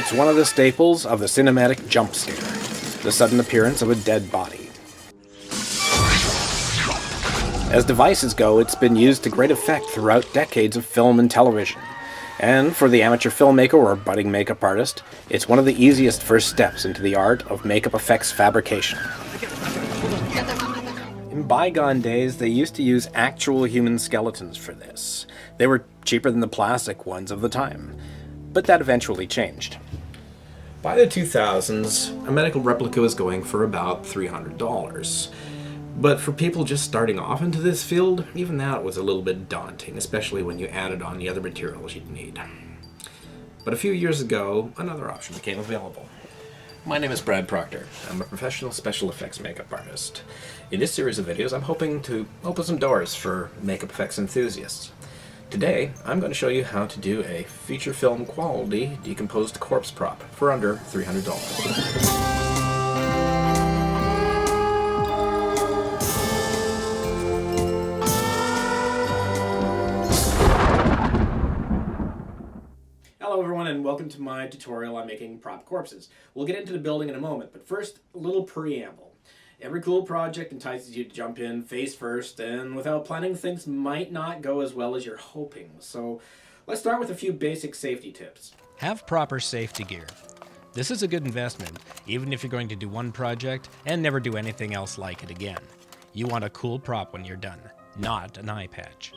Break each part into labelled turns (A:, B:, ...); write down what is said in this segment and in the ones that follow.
A: It's one of the staples of the cinematic jump scare, the sudden appearance of a dead body. As devices go, it's been used to great effect throughout decades of film and television. And for the amateur filmmaker or budding makeup artist, it's one of the easiest first steps into the art of makeup effects fabrication. In bygone days, they used to use actual human skeletons for this. They were cheaper than the plastic ones of the time, but that eventually changed. By the 2000s, a medical replica was going for about $300. But for people just starting off into this field, even that was a little bit daunting, especially when you added on the other materials you'd need. But a few years ago, another option became available. My name is Brad Proctor. I'm a professional special effects makeup artist. In this series of videos, I'm hoping to open some doors for makeup effects enthusiasts. Today, I'm going to show you how to do a feature film quality decomposed corpse prop for under $300. Hello everyone and welcome to my tutorial on making prop corpses. We'll get into the building in a moment, but first, a little preamble. Every cool project entices you to jump in face first, and without planning, things might not go as well as you're hoping. So let's start with a few basic safety tips.
B: Have proper safety gear. This is a good investment, even if you're going to do one project and never do anything else like it again. You want a cool prop when you're done, not an eye patch.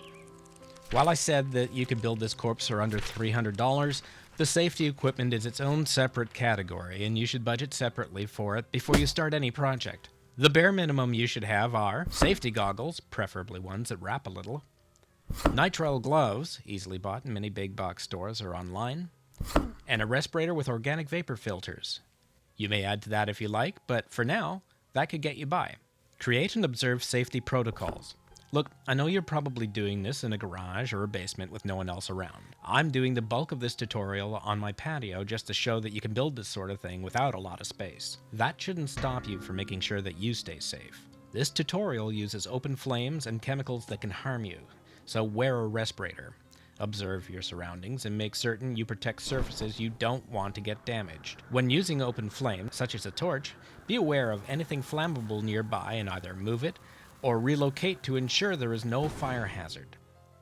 B: While I said that you could build this corpse for under $300, the safety equipment is its own separate category, and you should budget separately for it before you start any project. The bare minimum you should have are safety goggles, preferably ones that wrap a little, nitrile gloves, easily bought in many big box stores or online, and a respirator with organic vapor filters. You may add to that if you like, but for now, that could get you by. Create and observe safety protocols. Look, I know you're probably doing this in a garage or a basement with no one else around. I'm doing the bulk of this tutorial on my patio just to show that you can build this sort of thing without a lot of space. That shouldn't stop you from making sure that you stay safe. This tutorial uses open flames and chemicals that can harm you, so wear a respirator. Observe your surroundings and make certain you protect surfaces you don't want to get damaged. When using open flame, such as a torch, be aware of anything flammable nearby and either move it or relocate to ensure there is no fire hazard.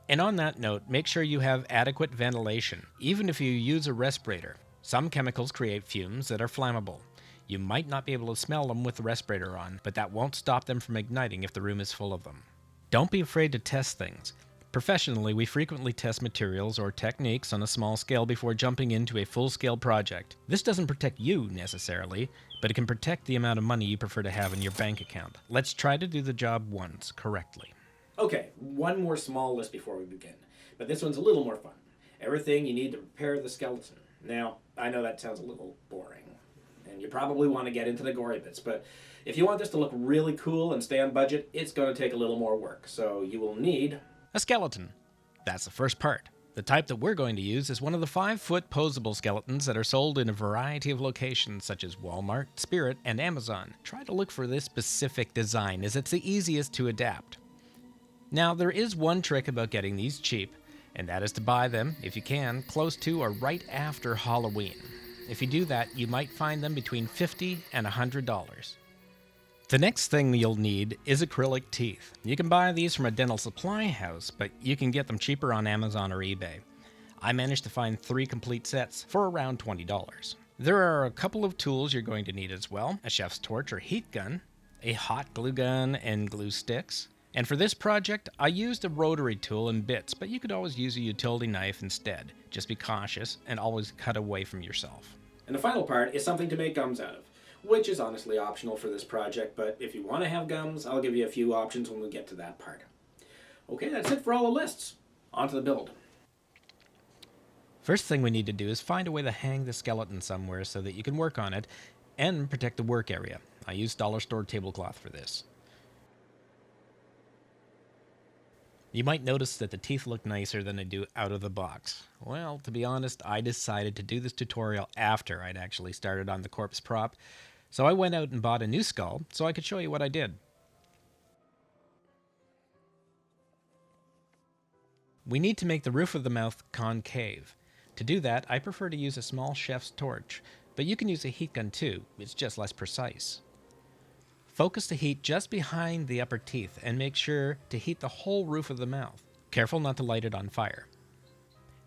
B: And on that note, make sure you have adequate ventilation, even if you use a respirator. Some chemicals create fumes that are flammable. You might not be able to smell them with the respirator on, but that won't stop them from igniting if the room is full of them. Don't be afraid to test things. Professionally, we frequently test materials or techniques on a small scale before jumping into a full-scale project. This doesn't protect you, necessarily, but it can protect the amount of money you prefer to have in your bank account. Let's try to do the job once, correctly.
A: Okay, one more small list before we begin, but this one's a little more fun. Everything you need to prepare the skeleton. Now, I know that sounds a little boring, and you probably want to get into the gory bits, but if you want this to look really cool and stay on budget, it's going to take a little more work, so you will need
B: a skeleton. That's the first part. The type that we're going to use is one of the 5-foot posable skeletons that are sold in a variety of locations such as Walmart, Spirit, and Amazon. Try to look for this specific design as it's the easiest to adapt. Now, there is one trick about getting these cheap, and that is to buy them, if you can, close to or right after Halloween. If you do that, you might find them between $50 and $100. The next thing you'll need is acrylic teeth. You can buy these from a dental supply house, but you can get them cheaper on Amazon or eBay. I managed to find 3 complete sets for around $20. There are a couple of tools you're going to need as well: a chef's torch or heat gun, a hot glue gun, and glue sticks. And for this project, I used a rotary tool and bits, but you could always use a utility knife instead. Just be cautious and always cut away from yourself.
A: And the final part is something to make gums out of, which is honestly optional for this project, but if you want to have gums, I'll give you a few options when we get to that part. Okay, that's it for all the lists. On to the build.
B: First thing we need to do is find a way to hang the skeleton somewhere so that you can work on it and protect the work area. I used dollar store tablecloth for this. You might notice that the teeth look nicer than they do out of the box. Well, to be honest, I decided to do this tutorial after I'd actually started on the corpse prop, so I went out and bought a new skull so I could show you what I did. We need to make the roof of the mouth concave. To do that, I prefer to use a small chef's torch, but you can use a heat gun too, it's just less precise. Focus the heat just behind the upper teeth and make sure to heat the whole roof of the mouth. Careful not to light it on fire.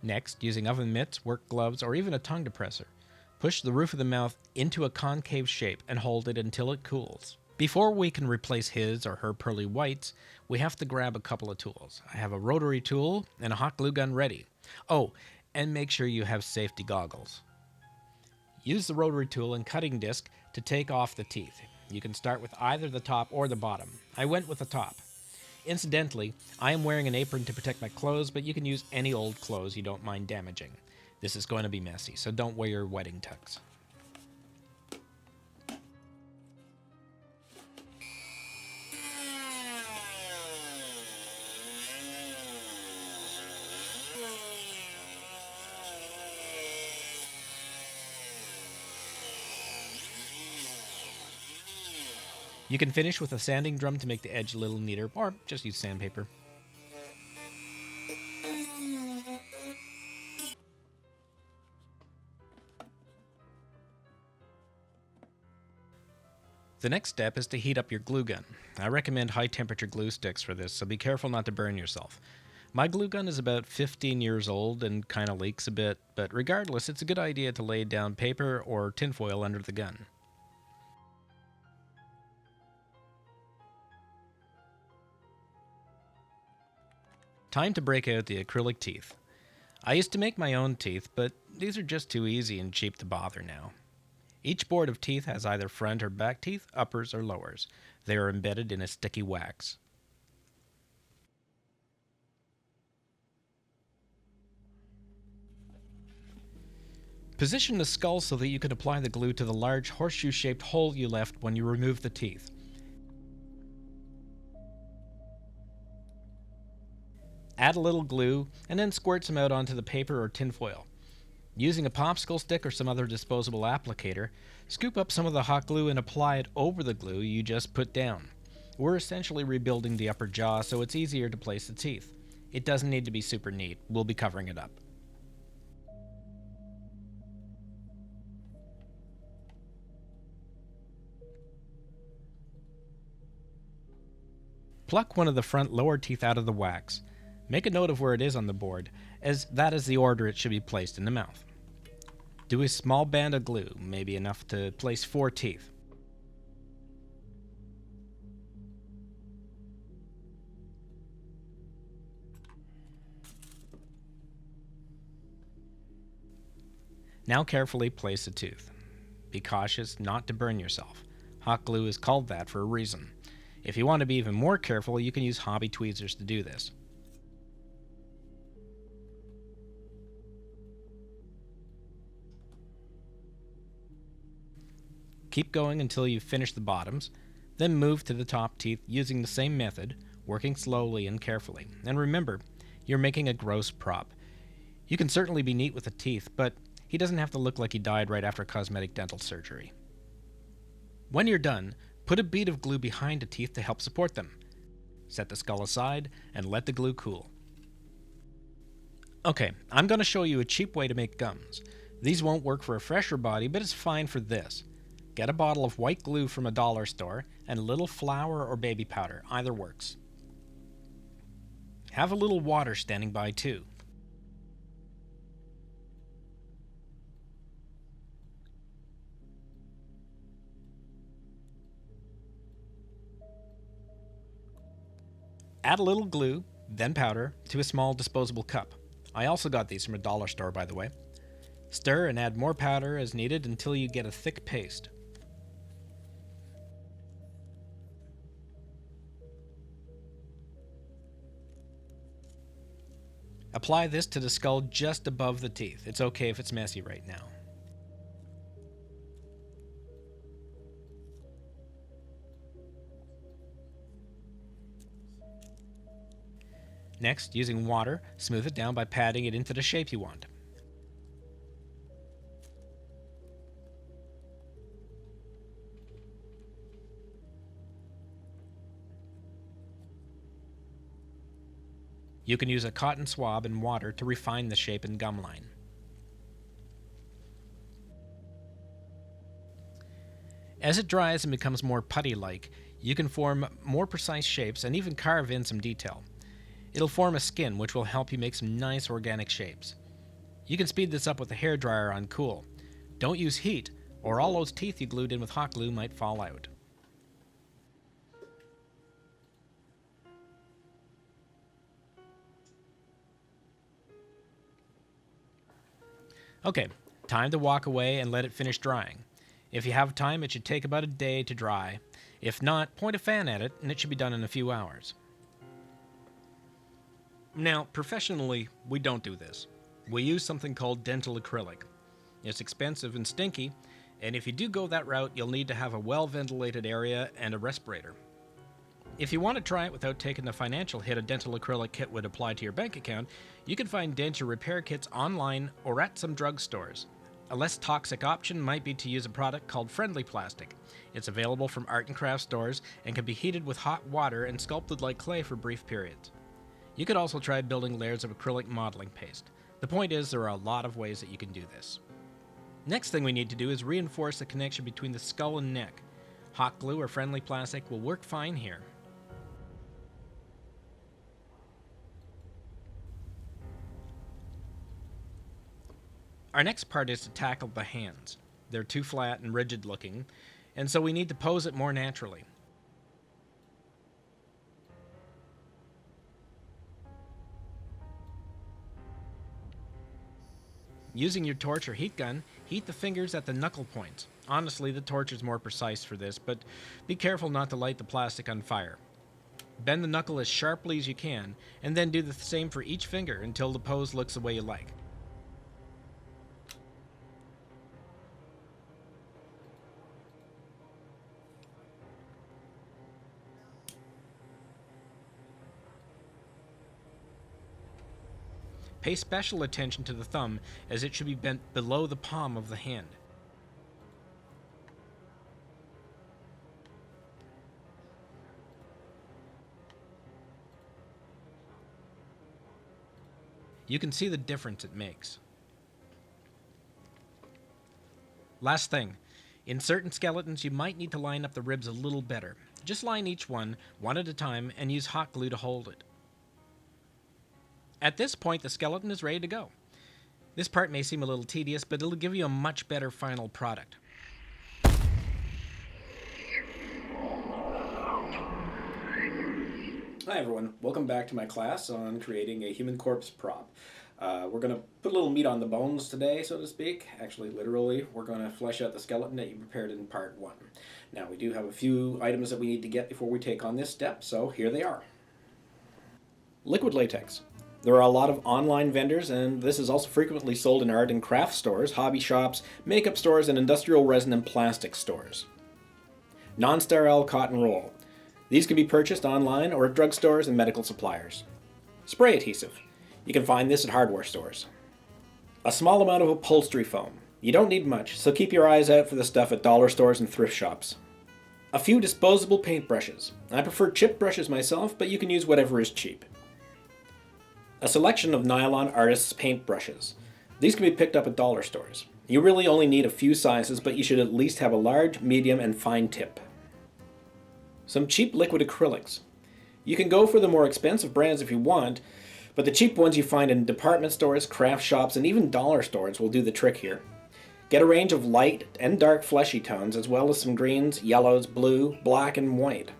B: Next, using oven mitts, work gloves, or even a tongue depressor, push the roof of the mouth into a concave shape and hold it until it cools. Before we can replace his or her pearly whites, we have to grab a couple of tools. I have a rotary tool and a hot glue gun ready. Oh, and make sure you have safety goggles. Use the rotary tool and cutting disc to take off the teeth. You can start with either the top or the bottom. I went with the top. Incidentally, I am wearing an apron to protect my clothes, but you can use any old clothes you don't mind damaging. This is going to be messy, so don't wear your wedding tux. You can finish with a sanding drum to make the edge a little neater, or just use sandpaper. The next step is to heat up your glue gun. I recommend high temperature glue sticks for this, so be careful not to burn yourself. My glue gun is about 15 years old and kind of leaks a bit, but regardless, it's a good idea to lay down paper or tinfoil under the gun. Time to break out the acrylic teeth. I used to make my own teeth, but these are just too easy and cheap to bother now. Each board of teeth has either front or back teeth, uppers or lowers. They are embedded in a sticky wax. Position the skull so that you can apply the glue to the large horseshoe-shaped hole you left when you remove the teeth. Add a little glue, and then squirt some out onto the paper or tinfoil. Using a popsicle stick or some other disposable applicator, scoop up some of the hot glue and apply it over the glue you just put down. We're essentially rebuilding the upper jaw, so it's easier to place the teeth. It doesn't need to be super neat. We'll be covering it up. Pluck one of the front lower teeth out of the wax. Make a note of where it is on the board, as that is the order it should be placed in the mouth. Do a small band of glue, maybe enough to place 4 teeth. Now carefully place the tooth. Be cautious not to burn yourself. Hot glue is called that for a reason. If you want to be even more careful, you can use hobby tweezers to do this. Keep going until you finish the bottoms, then move to the top teeth using the same method, working slowly and carefully. And remember, you're making a gross prop. You can certainly be neat with the teeth, but he doesn't have to look like he died right after cosmetic dental surgery. When you're done, put a bead of glue behind the teeth to help support them. Set the skull aside and let the glue cool. Okay, I'm going to show you a cheap way to make gums. These won't work for a fresher body, but it's fine for this. Get a bottle of white glue from a dollar store and a little flour or baby powder, either works. Have a little water standing by too. Add a little glue, then powder, to a small disposable cup. I also got these from a dollar store, by the way. Stir and add more powder as needed until you get a thick paste. Apply this to the skull just above the teeth. It's okay if it's messy right now. Next, using water, smooth it down by patting it into the shape you want. You can use a cotton swab and water to refine the shape and gum line. As it dries and becomes more putty-like, you can form more precise shapes and even carve in some detail. It'll form a skin which will help you make some nice organic shapes. You can speed this up with a hairdryer on cool. Don't use heat, or all those teeth you glued in with hot glue might fall out. Okay, time to walk away and let it finish drying. If you have time, it should take about a day to dry. If not, point a fan at it and it should be done in a few hours. Now, professionally, we don't do this. We use something called dental acrylic. It's expensive and stinky, and if you do go that route, you'll need to have a well-ventilated area and a respirator. If you want to try it without taking the financial hit a dental acrylic kit would apply to your bank account, you can find denture repair kits online or at some drugstores. A less toxic option might be to use a product called Friendly Plastic. It's available from art and craft stores and can be heated with hot water and sculpted like clay for brief periods. You could also try building layers of acrylic modeling paste. The point is, there are a lot of ways that you can do this. Next thing we need to do is reinforce the connection between the skull and neck. Hot glue or Friendly Plastic will work fine here. Our next part is to tackle the hands. They're too flat and rigid looking, and so we need to pose it more naturally. Using your torch or heat gun, heat the fingers at the knuckle points. Honestly, the torch is more precise for this, but be careful not to light the plastic on fire. Bend the knuckle as sharply as you can, and then do the same for each finger until the pose looks the way you like. Pay special attention to the thumb, as it should be bent below the palm of the hand. You can see the difference it makes. Last thing, in certain skeletons you might need to line up the ribs a little better. Just line each one at a time, and use hot glue to hold it. At this point, the skeleton is ready to go. This part may seem a little tedious, but it'll give you a much better final product.
A: Hi everyone, welcome back to my class on creating a human corpse prop. We're going to put a little meat on the bones today, so to speak. Actually, literally, we're going to flesh out the skeleton that you prepared in part 1. Now, we do have a few items that we need to get before we take on this step, so here they are. Liquid latex. There are a lot of online vendors, and this is also frequently sold in art and craft stores, hobby shops, makeup stores, and industrial resin and plastic stores. Non-sterile cotton roll. These can be purchased online or at drugstores and medical suppliers. Spray adhesive. You can find this at hardware stores. A small amount of upholstery foam. You don't need much, so keep your eyes out for the stuff at dollar stores and thrift shops. A few disposable paintbrushes. I prefer chip brushes myself, but you can use whatever is cheap. A selection of nylon artists' paintbrushes. These can be picked up at dollar stores. You really only need a few sizes, but you should at least have a large, medium, and fine tip. Some cheap liquid acrylics. You can go for the more expensive brands if you want, but the cheap ones you find in department stores, craft shops, and even dollar stores will do the trick here. Get a range of light and dark fleshy tones, as well as some greens, yellows, blue, black, and white.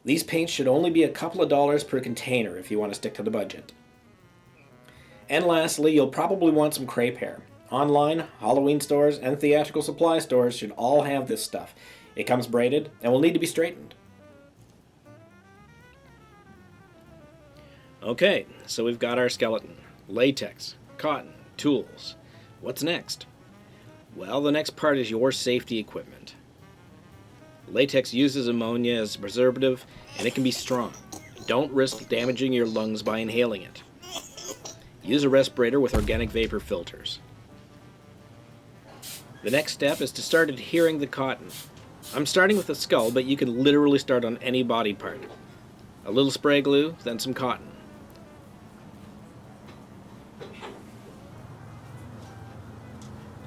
A: These paints should only be a couple of dollars per container if you want to stick to the budget. And lastly, you'll probably want some crepe hair. Online, Halloween stores, and theatrical supply stores should all have this stuff. It comes braided and will need to be straightened. Okay, so we've got our skeleton. Latex, cotton, tools. What's next? Well, the next part is your safety equipment. Latex uses ammonia as a preservative, and it can be strong. Don't risk damaging your lungs by inhaling it. Use a respirator with organic vapor filters. The next step is to start adhering the cotton. I'm starting with the skull, but you can literally start on any body part. A little spray glue, then some cotton.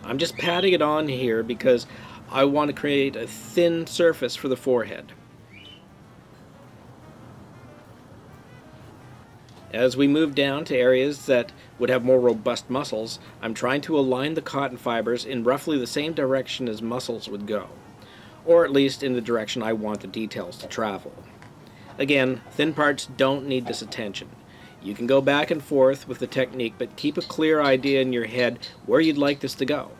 A: I'm just patting it on here because I want to create a thin surface for the forehead. As we move down to areas that would have more robust muscles, I'm trying to align the cotton fibers in roughly the same direction as muscles would go, or at least in the direction I want the details to travel. Again, thin parts don't need this attention. You can go back and forth with the technique, but keep a clear idea in your head where you'd like this to go.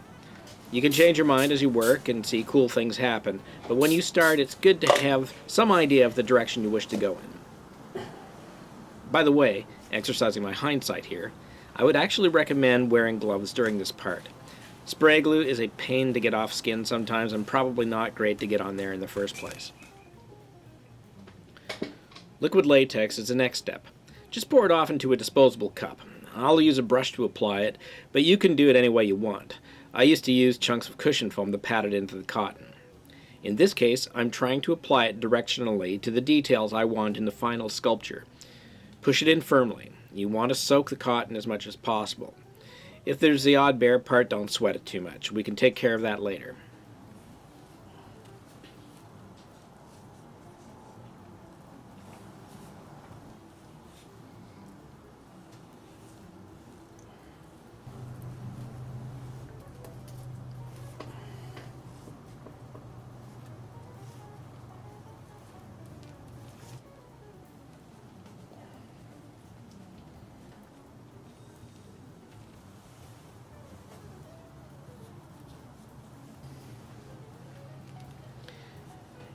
A: You can change your mind as you work and see cool things happen, but when you start, it's good to have some idea of the direction you wish to go in. By the way, exercising my hindsight here, I would actually recommend wearing gloves during this part. Spray glue is a pain to get off skin sometimes and probably not great to get on there in the first place. Liquid latex is the next step. Just pour it off into a disposable cup. I'll use a brush to apply it, but you can do it any way you want. I used to use chunks of cushion foam to pat it into the cotton. In this case, I'm trying to apply it directionally to the details I want in the final sculpture. Push it in firmly. You want to soak the cotton as much as possible. If there's the odd bare part, don't sweat it too much. We can take care of that later.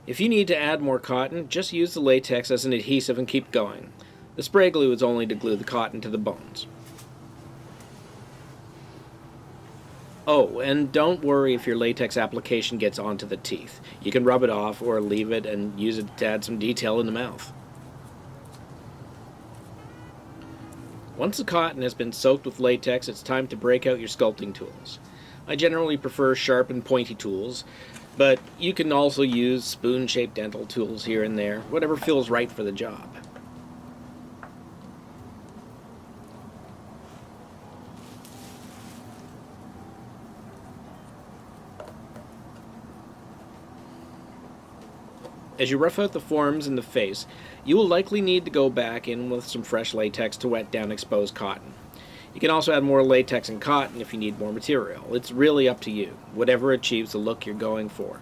A: If you need to add more cotton, just use the latex as an adhesive and keep going. The spray glue is only to glue the cotton to the bones. Oh, and don't worry if your latex application gets onto the teeth. You can rub it off or leave it and use it to add some detail in the mouth. Once the cotton has been soaked with latex, it's time to break out your sculpting tools. I generally prefer sharp and pointy tools, but you can also use spoon-shaped dental tools here and there, whatever feels right for the job. As you rough out the forms in the face, you will likely need to go back in with some fresh latex to wet down exposed cotton. You can also add more latex and cotton if you need more material. It's really up to you, whatever achieves the look you're going for.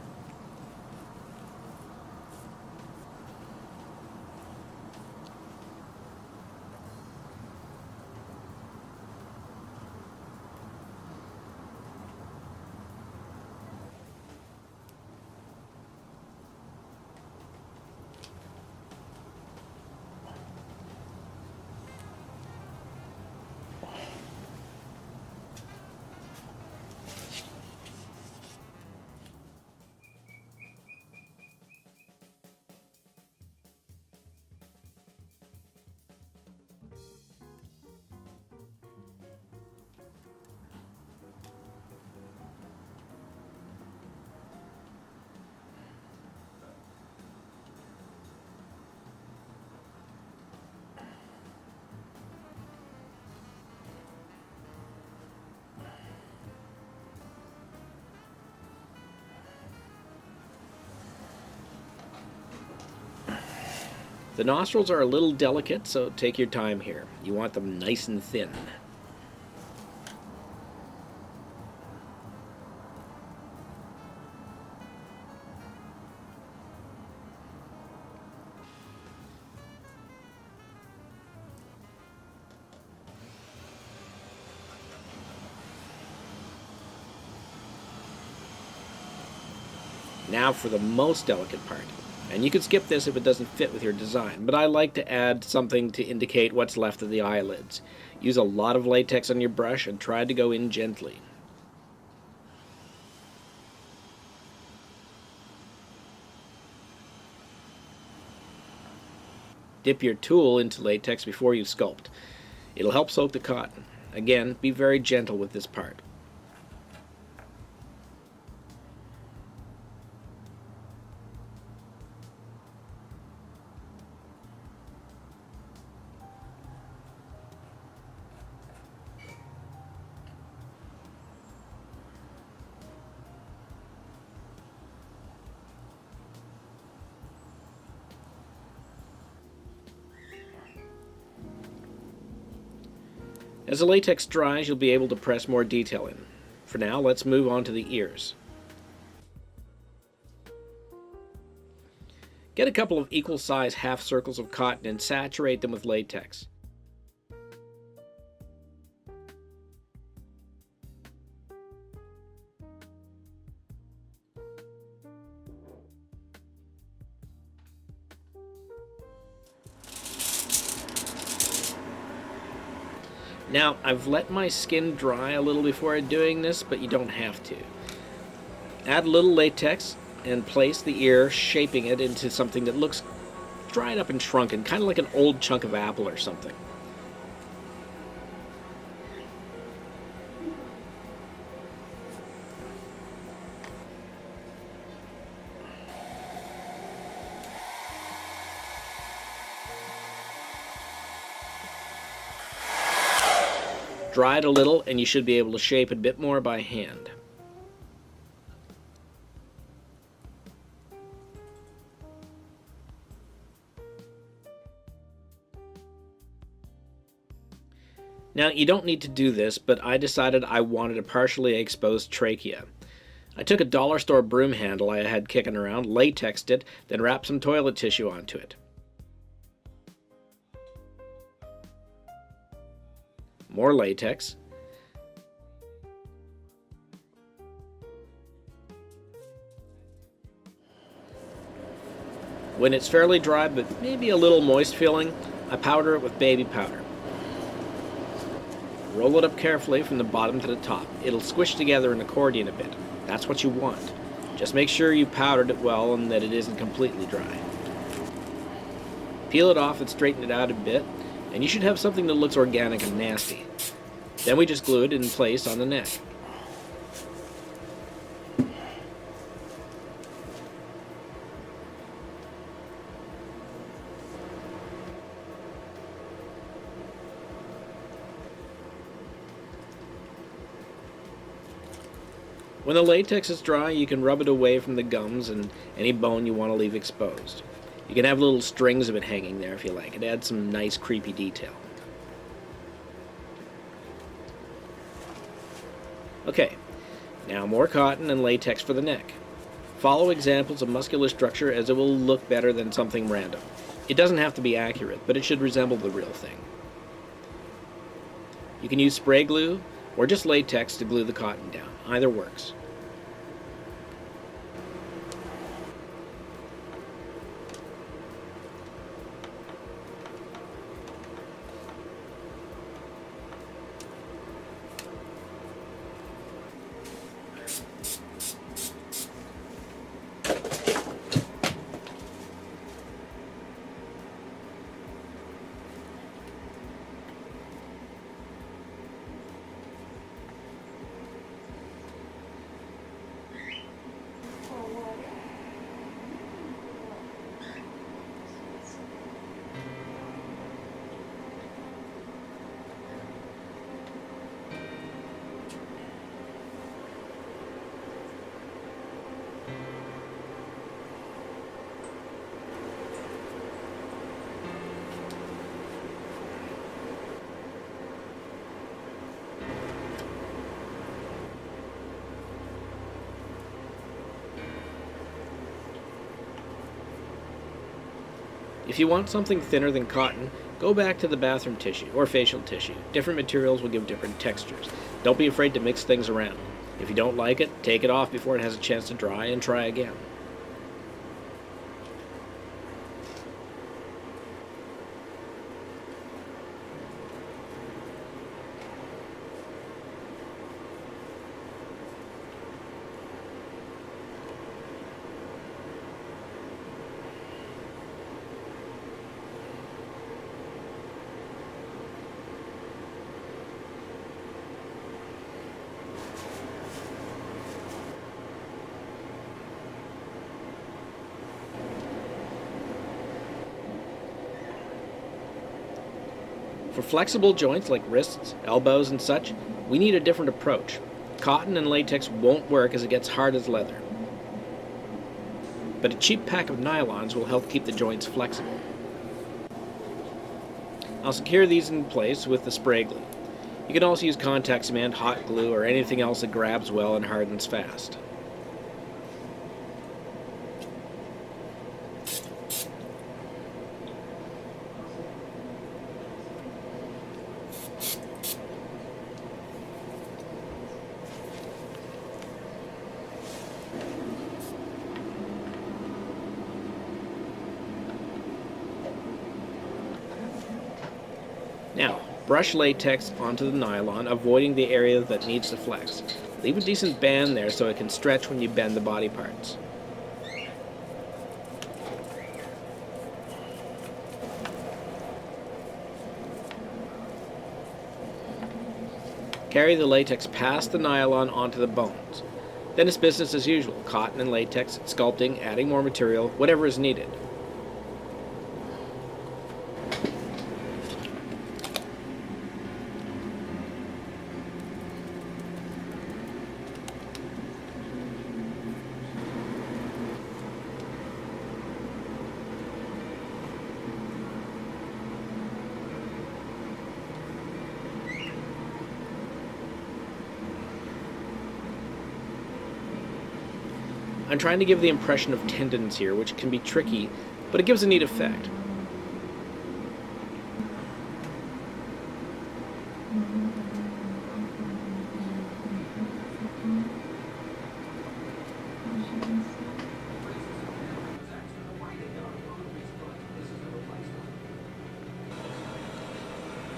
A: The nostrils are a little delicate, so take your time here. You want them nice and thin. Now for the most delicate part. And you can skip this if it doesn't fit with your design, but I like to add something to indicate what's left of the eyelids. Use a lot of latex on your brush and try to go in gently. Dip your tool into latex before you sculpt. It'll help soak the cotton. Again, be very gentle with this part. As the latex dries, you'll be able to press more detail in. For now, let's move on to the ears. Get a couple of equal-size half circles of cotton and saturate them with latex. Now, I've let my skin dry a little before doing this, but you don't have to. Add a little latex and place the ear, shaping it into something that looks dried up and shrunken, kind of like an old chunk of apple or something. Dry it a little and you should be able to shape it a bit more by hand. Now, you don't need to do this, but I decided I wanted a partially exposed trachea. I took a dollar store broom handle I had kicking around, latexed it, then wrapped some toilet tissue onto it. More latex. When it's fairly dry but maybe a little moist feeling, I powder it with baby powder. Roll it up carefully from the bottom to the top. It'll squish together an accordion a bit. That's what you want. Just make sure you powdered it well and that it isn't completely dry. Peel it off and straighten it out a bit, and you should have something that looks organic and nasty. Then we just glue it in place on the neck. When the latex is dry, you can rub it away from the gums and any bone you want to leave exposed. You can have little strings of it hanging there if you like. It adds some nice creepy detail. Okay, now more cotton and latex for the neck. Follow examples of muscular structure as it will look better than something random. It doesn't have to be accurate, but it should resemble the real thing. You can use spray glue or just latex to glue the cotton down. Either works. If you want something thinner than cotton, go back to the bathroom tissue or facial tissue. Different materials will give different textures. Don't be afraid to mix things around. If you don't like it, take it off before it has a chance to dry and try again. For flexible joints like wrists, elbows, and such, we need a different approach. Cotton and latex won't work as it gets hard as leather. But a cheap pack of nylons will help keep the joints flexible. I'll secure these in place with the spray glue. You can also use contact cement, hot glue, or anything else that grabs well and hardens fast. Now, brush latex onto the nylon, avoiding the area that needs to flex. Leave a decent band there so it can stretch when you bend the body parts. Carry the latex past the nylon onto the bones. Then it's business as usual, cotton and latex, sculpting, adding more material, whatever is needed. I'm trying to give the impression of tendons here, which can be tricky, but it gives a neat effect.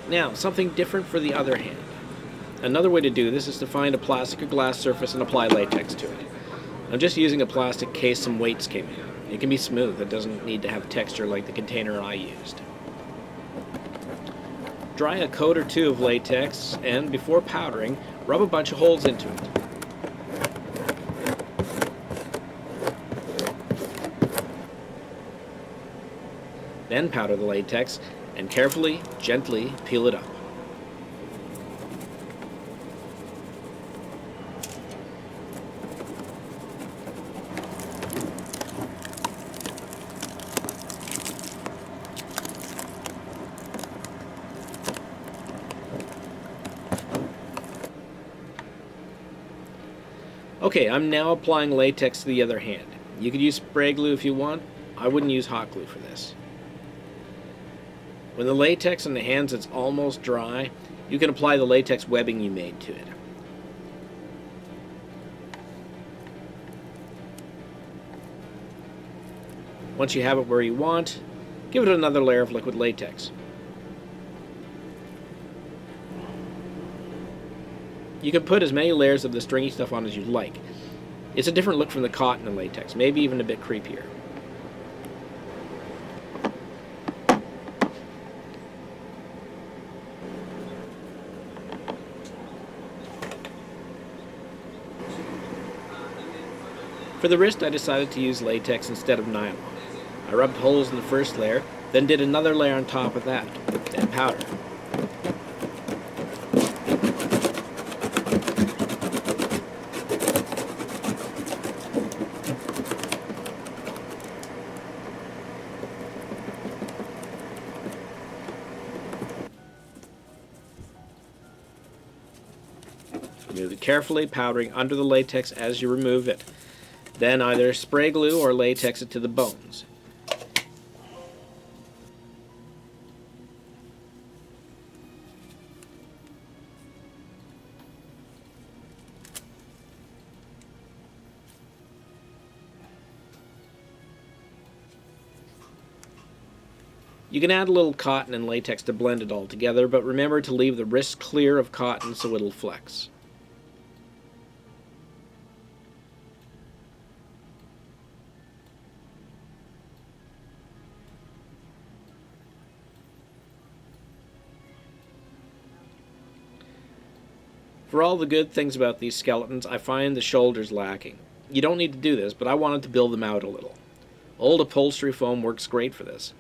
A: Now, something different for the other hand. Another way to do this is to find a plastic or glass surface and apply latex to it. I'm just using a plastic case some weights came in. It can be smooth, it doesn't need to have texture like the container I used. Dry a coat or two of latex and, before powdering, rub a bunch of holes into it. Then powder the latex and carefully, gently peel it up. Okay, I'm now applying latex to the other hand. You could use spray glue if you want. I wouldn't use hot glue for this. When the latex on the hands is almost dry, you can apply the latex webbing you made to it. Once you have it where you want, give it another layer of liquid latex. You can put as many layers of the stringy stuff on as you'd like. It's a different look from the cotton and latex, maybe even a bit creepier. For the wrist, I decided to use latex instead of nylon. I rubbed holes in the first layer, then did another layer on top of that, then powder. Remove it carefully, powdering under the latex as you remove it. Then either spray glue or latex it to the bones. You can add a little cotton and latex to blend it all together, but remember to leave the wrist clear of cotton so it'll flex. For all the good things about these skeletons, I find the shoulders lacking. You don't need to do this, but I wanted to build them out a little. Old upholstery foam works great for this.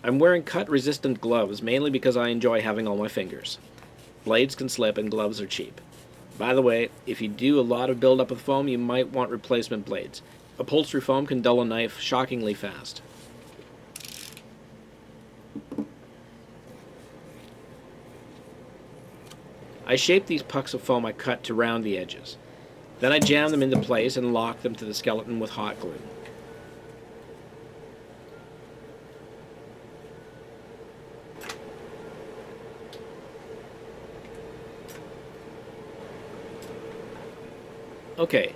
A: I'm wearing cut-resistant gloves, mainly because I enjoy having all my fingers. Blades can slip and gloves are cheap. By the way, if you do a lot of buildup with foam, you might want replacement blades. Upholstery foam can dull a knife shockingly fast. I shape these pucks of foam I cut to round the edges. Then I jam them into place and lock them to the skeleton with hot glue. Okay,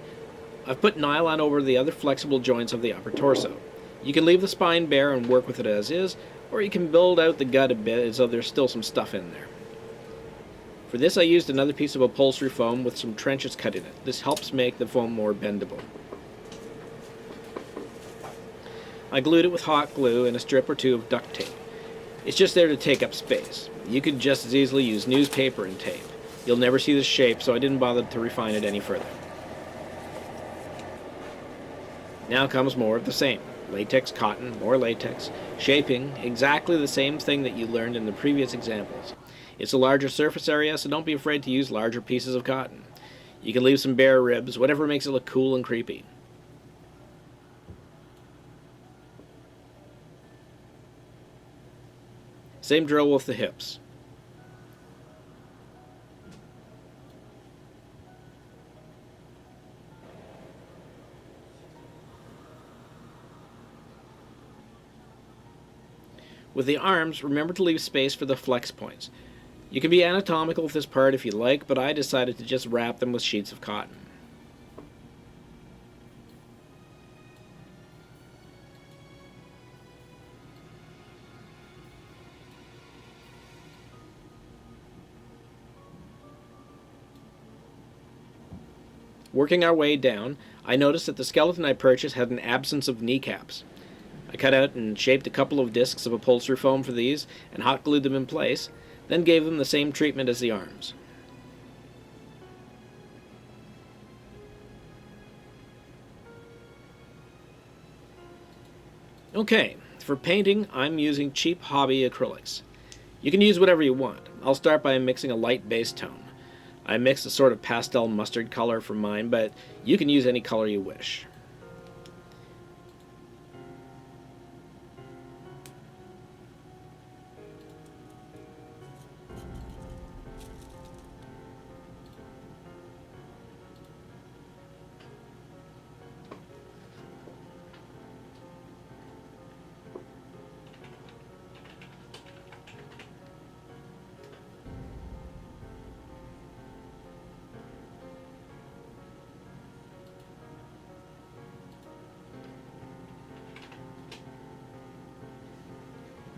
A: I've put nylon over the other flexible joints of the upper torso. You can leave the spine bare and work with it as is, or you can build out the gut a bit as though there's still some stuff in there. For this I used another piece of upholstery foam with some trenches cut in it. This helps make the foam more bendable. I glued it with hot glue and a strip or two of duct tape. It's just there to take up space. You could just as easily use newspaper and tape. You'll never see the shape, so I didn't bother to refine it any further. Now comes more of the same. Latex, cotton, more latex. Shaping, exactly the same thing that you learned in the previous examples. It's a larger surface area, so don't be afraid to use larger pieces of cotton. You can leave some bare ribs, whatever makes it look cool and creepy. Same drill with the hips. With the arms, remember to leave space for the flex points. You can be anatomical with this part if you like, but I decided to just wrap them with sheets of cotton. Working our way down, I noticed that the skeleton I purchased had an absence of kneecaps. I cut out and shaped a couple of discs of upholstery foam for these and hot glued them in place, then gave them the same treatment as the arms. Okay, for painting I'm using cheap hobby acrylics. You can use whatever you want. I'll start by mixing a light base tone. I mixed a sort of pastel mustard color for mine, but you can use any color you wish.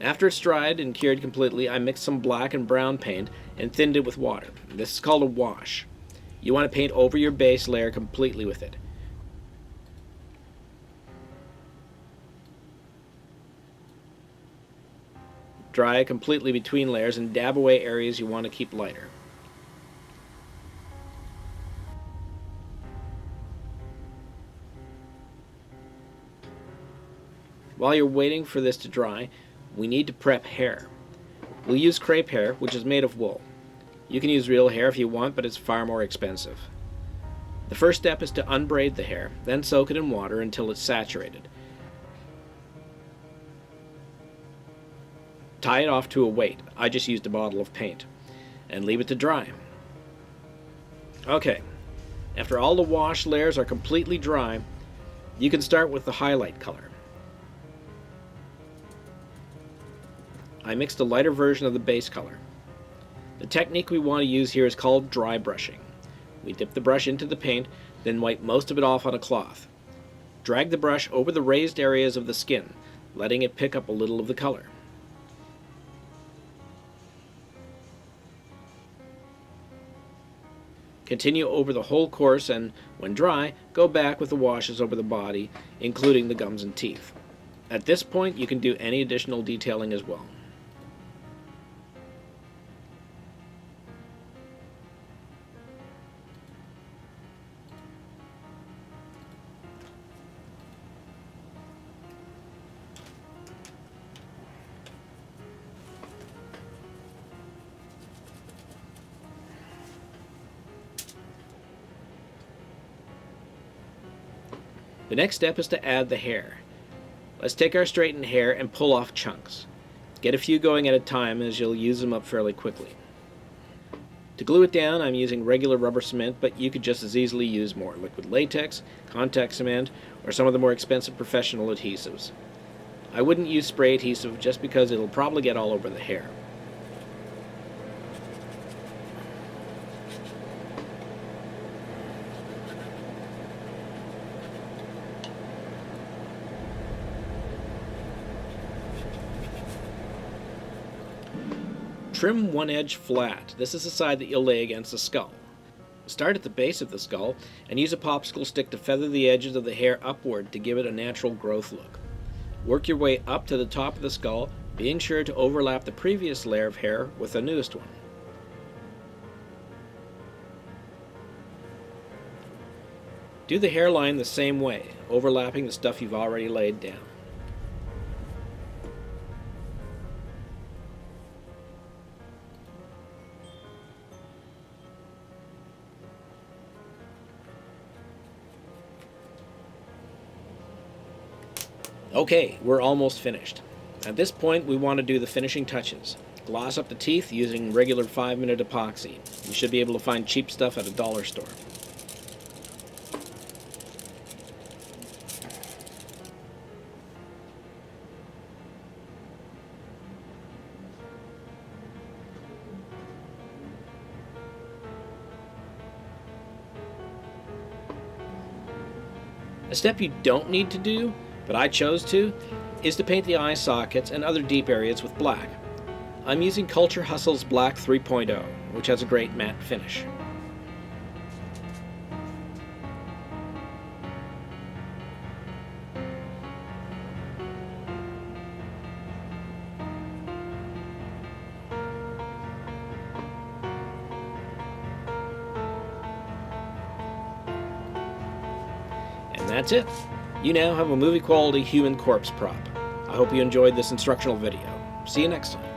A: After it's dried and cured completely, I mixed some black and brown paint and thinned it with water. This is called a wash. You want to paint over your base layer completely with it. Dry completely between layers and dab away areas you want to keep lighter. While you're waiting for this to dry, we need to prep hair. We'll use crepe hair, which is made of wool. You can use real hair if you want, but it's far more expensive. The first step is to unbraid the hair, then soak it in water until it's saturated. Tie it off to a weight. I just used a bottle of paint. And leave it to dry. Okay, after all the wash layers are completely dry, you can start with the highlight color. I mixed a lighter version of the base color. The technique we want to use here is called dry brushing. We dip the brush into the paint, then wipe most of it off on a cloth. Drag the brush over the raised areas of the skin, letting it pick up a little of the color. Continue over the whole course and, when dry, go back with the washes over the body, including the gums and teeth. At this point, you can do any additional detailing as well.
C: The next step is to add the hair. Let's take our straightened hair and pull off chunks. Get a few going at a time as you'll use them up fairly quickly. To glue it down, I'm using regular rubber cement, but you could just as easily use more liquid latex, contact cement, or some of the more expensive professional adhesives. I wouldn't use spray adhesive just because it'll probably get all over the hair. Trim one edge flat. This is the side that you'll lay against the skull. Start at the base of the skull and use a popsicle stick to feather the edges of the hair upward to give it a natural growth look. Work your way up to the top of the skull, being sure to overlap the previous layer of hair with the newest one. Do the hairline the same way, overlapping the stuff you've already laid down. Okay, we're almost finished. At this point, we want to do the finishing touches. Gloss up the teeth using regular 5-minute epoxy. You should be able to find cheap stuff at a dollar store. A step you don't need to do, but I chose to, is to paint the eye sockets and other deep areas with black. I'm using Culture Hustle's Black 3.0, which has a great matte finish. And that's it. You now have a movie-quality human corpse prop. I hope you enjoyed this instructional video. See you next time.